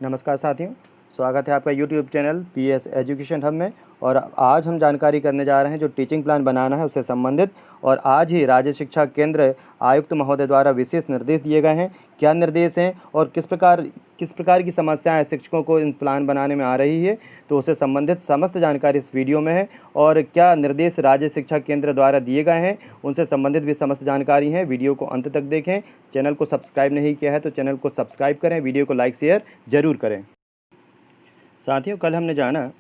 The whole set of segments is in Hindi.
नमस्कार साथियों, स्वागत है आपका YouTube channel PS education hub में। और आज हम जानकारी करने जा रहे हैं जो टीचिंग प्लान बनाना है उससे संबंधित। और आज ही राज्य शिक्षा केंद्र आयुक्त महोदय द्वारा विशेष निर्देश दिए गए हैं। क्या निर्देश हैं और किस प्रकार की समस्याएं शिक्षकों को इन प्लान बनाने में आ रही है, तो उससे संबंधित समस्त जानकारी इस वीडियो में है। और क्या निर्देश राज्य शिक्षा केंद्र द्वारा दिए गए हैं उनसे संबंधित भी समस्त जानकारी है। वीडियो को अंत तक देखें। चैनल को सब्सक्राइब नहीं किया है तो चैनल को सब्सक्राइब करें, वीडियो को लाइक शेयर ज़रूर करें। साथियों, कल हमने जाना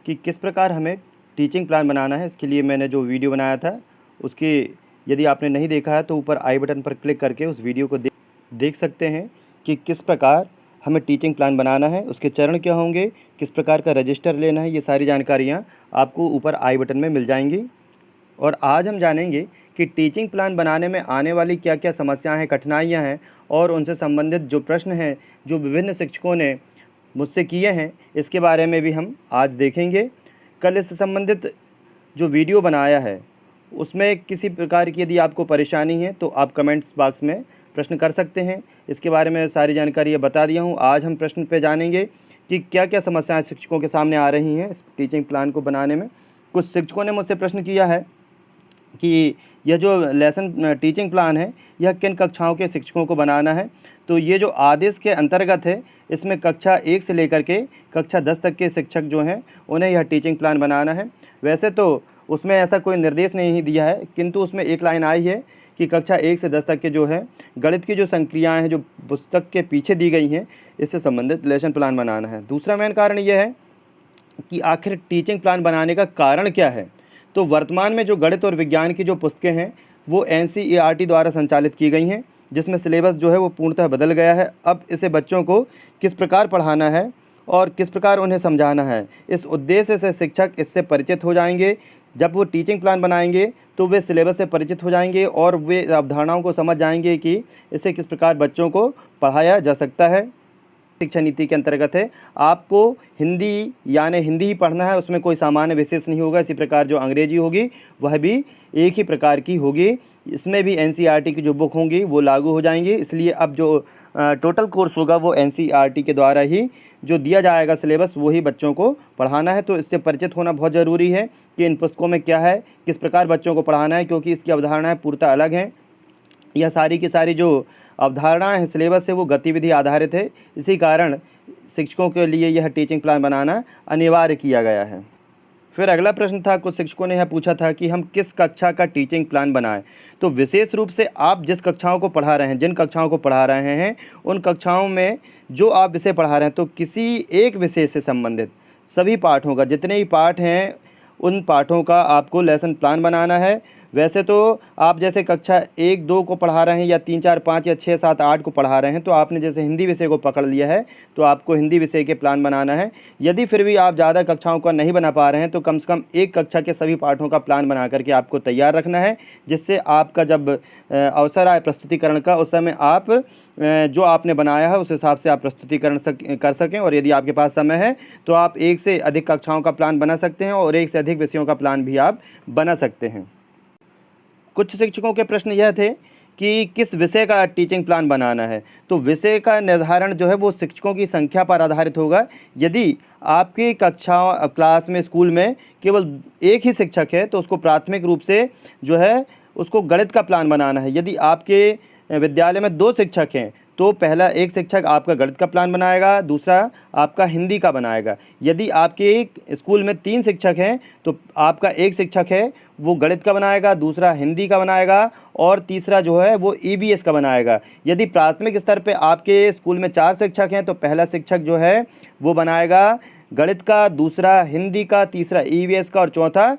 कि किस प्रकार हमें टीचिंग प्लान बनाना है। इसके लिए मैंने जो वीडियो बनाया था उसकी यदि आपने नहीं देखा है तो ऊपर आई बटन पर क्लिक करके उस वीडियो को देख सकते हैं कि किस प्रकार हमें टीचिंग प्लान बनाना है, उसके चरण क्या होंगे, किस प्रकार का रजिस्टर लेना है। ये सारी जानकारियाँ आपको ऊपर आई बटन में मिल जाएंगी। और आज हम जानेंगे कि टीचिंग प्लान बनाने में आने वाली क्या क्या समस्याएं हैं, कठिनाइयां हैं और उनसे संबंधित जो प्रश्न हैं जो विभिन्न शिक्षकों ने मुझसे किए हैं, इसके बारे में भी हम आज देखेंगे। कल इससे संबंधित जो वीडियो बनाया है उसमें किसी प्रकार की यदि आपको परेशानी है तो आप कमेंट्स बॉक्स में प्रश्न कर सकते हैं। इसके बारे में सारी जानकारी बता दिया हूँ। आज हम प्रश्न पे जानेंगे कि क्या क्या समस्याएं शिक्षकों के सामने आ रही हैं इस टीचिंग प्लान को बनाने में। कुछ शिक्षकों ने मुझसे प्रश्न किया है कि यह जो लेसन टीचिंग प्लान है यह किन कक्षाओं के शिक्षकों को बनाना है। तो ये जो आदेश के अंतर्गत है इसमें कक्षा 1 से लेकर के कक्षा 10 तक के शिक्षक जो हैं उन्हें यह टीचिंग प्लान बनाना है। वैसे तो उसमें ऐसा कोई निर्देश नहीं दिया है, किंतु उसमें एक लाइन आई है कि कक्षा 1 से 10 तक के जो है गणित की जो संक्रियाएँ हैं जो पुस्तक के पीछे दी गई हैं इससे संबंधित लेसन प्लान बनाना है। दूसरा मेन कारण यह है कि आखिर टीचिंग प्लान बनाने का कारण क्या है। तो वर्तमान में जो गणित और विज्ञान की जो पुस्तकें हैं वो एनसीईआरटी द्वारा संचालित की गई हैं, जिसमें सिलेबस जो है वो पूर्णतः बदल गया है। अब इसे बच्चों को किस प्रकार पढ़ाना है और किस प्रकार उन्हें समझाना है, इस उद्देश्य से शिक्षक इससे परिचित हो जाएंगे। जब वो टीचिंग प्लान बनाएंगे तो वे सिलेबस से परिचित हो जाएंगे और वे अवधारणाओं को समझ जाएंगे कि इससे किस प्रकार बच्चों को पढ़ाया जा सकता है। शिक्षा नीति के अंतर्गत है, आपको हिंदी यानी हिंदी ही पढ़ना है, उसमें कोई सामान्य विशेष नहीं होगा। इसी प्रकार जो अंग्रेजी होगी वह भी एक ही प्रकार की होगी। इसमें भी एनसीईआरटी की जो बुक होंगी वो लागू हो जाएंगी। इसलिए अब जो टोटल कोर्स होगा वो एनसीईआरटी के द्वारा ही जो दिया जाएगा सिलेबस वही बच्चों को पढ़ाना है। तो इससे परिचित होना बहुत ज़रूरी है कि इन पुस्तकों में क्या है, किस प्रकार बच्चों को पढ़ाना है, क्योंकि इसकी अवधारणाएँ पूर्णतः अलग हैं। यह सारी की सारी जो अवधारणाएँ हैं सिलेबस से वो गतिविधि आधारित है। इसी कारण शिक्षकों के लिए यह टीचिंग प्लान बनाना अनिवार्य किया गया है। फिर अगला प्रश्न था, कुछ शिक्षकों ने यह पूछा था कि हम किस कक्षा का टीचिंग प्लान बनाएं। तो विशेष रूप से आप जिस कक्षाओं को पढ़ा रहे हैं, जिन कक्षाओं को पढ़ा रहे हैं उन कक्षाओं में जो आप विषय पढ़ा रहे हैं तो किसी एक विषय से संबंधित सभी पाठों का, जितने भी पाठ हैं उन पाठों का आपको लेसन प्लान बनाना है। वैसे तो आप जैसे कक्षा 1, 2 को पढ़ा रहे हैं या 3, 4, 5 या 6, 7, 8 को पढ़ा रहे हैं तो आपने जैसे हिंदी विषय को पकड़ लिया है तो आपको हिंदी विषय के प्लान बनाना है। यदि फिर भी आप ज़्यादा कक्षाओं का नहीं बना पा रहे हैं तो कम से कम एक कक्षा के सभी पाठों का प्लान बना करके आपको तैयार रखना है, जिससे आपका जब अवसर आए प्रस्तुतिकरण का उस समय आप जो आपने बनाया है उस हिसाब से आप प्रस्तुतिकरण कर सकें। और यदि आपके पास समय है तो आप एक से अधिक कक्षाओं का प्लान बना सकते हैं और एक से अधिक विषयों का प्लान भी आप बना सकते हैं। कुछ शिक्षकों के प्रश्न यह थे कि किस विषय का टीचिंग प्लान बनाना है। तो विषय का निर्धारण जो है वो शिक्षकों की संख्या पर आधारित होगा। यदि आपकी कक्षा क्लास में स्कूल में केवल एक ही शिक्षक है तो उसको प्राथमिक रूप से जो है उसको गणित का प्लान बनाना है। यदि आपके विद्यालय में 2 शिक्षक हैं तो पहला एक शिक्षक आपका गणित का प्लान बनाएगा, दूसरा आपका हिंदी का बनाएगा। यदि आपके स्कूल में 3 शिक्षक हैं तो आपका एक शिक्षक है वो गणित का बनाएगा, दूसरा हिंदी का बनाएगा और तीसरा जो है वो ईवीएस का बनाएगा। यदि प्राथमिक स्तर पे आपके स्कूल में 4 शिक्षक हैं तो पहला शिक्षक जो है वो बनाएगा गणित का, दूसरा हिंदी का, तीसरा ईवीएस का और चौथा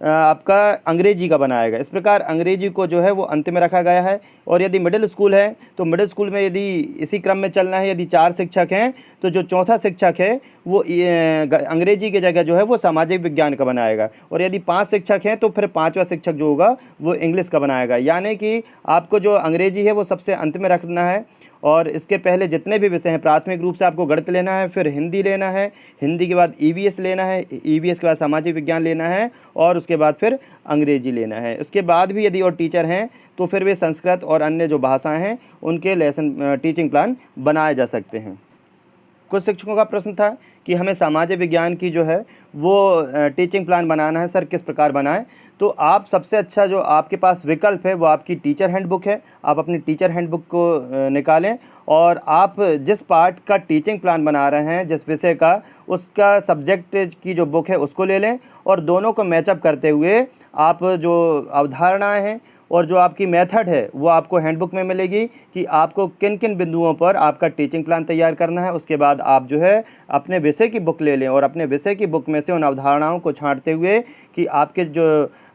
आपका अंग्रेजी का बनाएगा। इस प्रकार अंग्रेजी को जो है वो अंत में रखा गया है। और यदि मिडिल स्कूल है तो मिडिल स्कूल में यदि इसी क्रम में चलना है, यदि 4 शिक्षक हैं तो जो चौथा शिक्षक है वो अंग्रेजी की जगह जो है वो सामाजिक विज्ञान का बनाएगा। और यदि 5 शिक्षक हैं तो फिर 5वां शिक्षक जो होगा वो इंग्लिश का बनाएगा। यानी कि आपको जो अंग्रेजी है वो सबसे अंत में रखना है और इसके पहले जितने भी विषय हैं प्राथमिक रूप से आपको गणित लेना है, फिर हिंदी लेना है, हिंदी के बाद ईवीएस लेना है, ईवीएस के बाद सामाजिक विज्ञान लेना है और उसके बाद फिर अंग्रेजी लेना है। उसके बाद भी यदि और टीचर हैं तो फिर वे संस्कृत और अन्य जो भाषाएं हैं उनके लेसन टीचिंग प्लान बनाए जा सकते हैं। कुछ शिक्षकों का प्रश्न था कि हमें सामाजिक विज्ञान की जो है वो टीचिंग प्लान बनाना है सर, किस प्रकार बनाएं। तो आप सबसे अच्छा जो आपके पास विकल्प है वो आपकी टीचर हैंडबुक है। आप अपनी टीचर हैंडबुक को निकालें और आप जिस पार्ट का टीचिंग प्लान बना रहे हैं, जिस विषय का, उसका सब्जेक्ट की जो बुक है उसको ले लें और दोनों को मैचअप करते हुए आप जो अवधारणाएं हैं और जो आपकी मेथड है वो आपको हैंडबुक में मिलेगी कि आपको किन किन बिंदुओं पर आपका टीचिंग प्लान तैयार करना है। उसके बाद आप जो है अपने विषय की बुक ले लें और अपने विषय की बुक में से उन अवधारणाओं को छांटते हुए कि आपके जो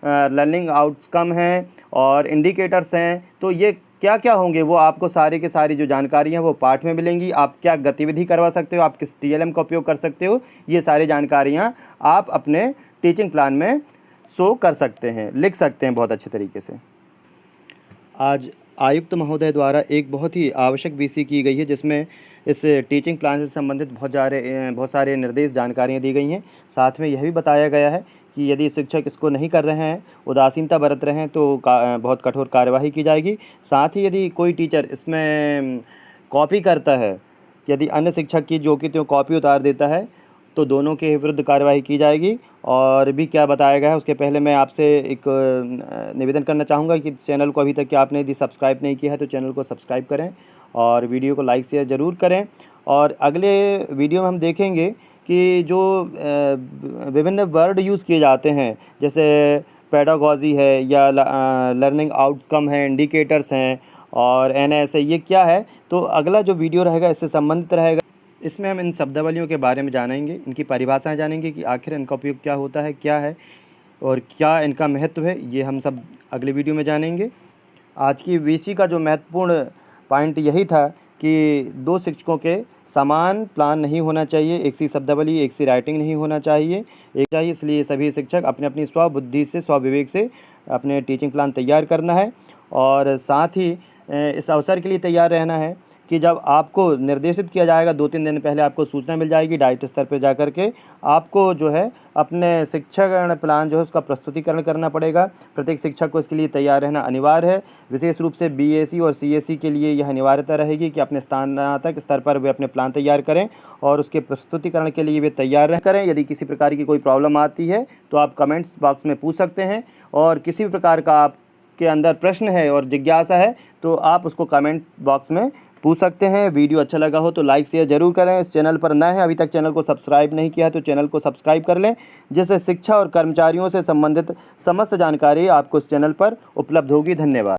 लर्निंग आउटकम हैं और इंडिकेटर्स हैं, तो ये क्या क्या होंगे, वो आपको सारी की सारी जो जानकारी हैं वो पाठ में मिलेंगी। आप क्या गतिविधि करवा सकते हो, आप किस TLM का उपयोग कर सकते हो, ये सारी जानकारियाँ आप अपने टीचिंग प्लान में शो कर सकते हैं, लिख सकते हैं बहुत अच्छे तरीके से। आज आयुक्त महोदय द्वारा एक बहुत ही आवश्यक VC की गई है, जिसमें इस टीचिंग प्लान से संबंधित बहुत सारे निर्देश, जानकारियाँ दी गई हैं। साथ में यह भी बताया गया है कि यदि शिक्षक इसको नहीं कर रहे हैं, उदासीनता बरत रहे हैं, तो बहुत कठोर कार्यवाही की जाएगी। साथ ही यदि कोई टीचर इसमें कॉपी करता है, यदि अन्य शिक्षक की जो कि त्यों कॉपी उतार देता है, तो दोनों के विरुद्ध कार्रवाई की जाएगी। और भी क्या बताया गया है, उसके पहले मैं आपसे एक निवेदन करना चाहूँगा कि चैनल को अभी तक कि आपने यदि सब्सक्राइब नहीं किया है तो चैनल को सब्सक्राइब करें और वीडियो को लाइक शेयर ज़रूर करें। और अगले वीडियो में हम देखेंगे कि जो विभिन्न वर्ड यूज़ किए जाते हैं, जैसे पेडागॉजी है या लर्निंग आउटकम है, इंडिकेटर्स हैं और NS है, ये क्या है। तो अगला जो वीडियो रहेगा इससे संबंधित रहेगा। इसमें हम इन शब्दावलियों के बारे में जानेंगे, इनकी परिभाषाएं जानेंगे कि आखिर इनका उपयोग क्या होता है, क्या है और क्या इनका महत्व है, ये हम सब अगले वीडियो में जानेंगे। आज की VC का जो महत्वपूर्ण पॉइंट यही था कि 2 शिक्षकों के समान प्लान नहीं होना चाहिए, एक सी शब्दावली, एक सी राइटिंग नहीं होना चाहिए, इसलिए सभी शिक्षक अपने अपनी स्वबुद्धि से, स्वविवेक से अपने टीचिंग प्लान तैयार करना है। और साथ ही इस अवसर के लिए तैयार रहना है कि जब आपको निर्देशित किया जाएगा 2-3 दिन पहले आपको सूचना मिल जाएगी डायरेक्ट स्तर पर जाकर के, आपको जो है अपने शिक्षण प्लान जो है उसका प्रस्तुतिकरण करना पड़ेगा। प्रत्येक शिक्षक को इसके लिए तैयार रहना अनिवार्य है। विशेष रूप से BSc और CSE के लिए यह अनिवार्यता रहेगी कि अपने स्नातक स्तर पर वे अपने प्लान तैयार करें और उसके प्रस्तुतिकरण के लिए वे तैयार करें। यदि किसी प्रकार की कोई प्रॉब्लम आती है तो आप कमेंट्स बॉक्स में पूछ सकते हैं और किसी भी प्रकार का आपके अंदर प्रश्न है और जिज्ञासा है तो आप उसको कमेंट बॉक्स में पूछ सकते हैं। वीडियो अच्छा लगा हो तो लाइक शेयर ज़रूर करें। इस चैनल पर नए हैं, अभी तक चैनल को सब्सक्राइब नहीं किया है तो चैनल को सब्सक्राइब कर लें, जिससे शिक्षा और कर्मचारियों से संबंधित समस्त जानकारी आपको इस चैनल पर उपलब्ध होगी। धन्यवाद।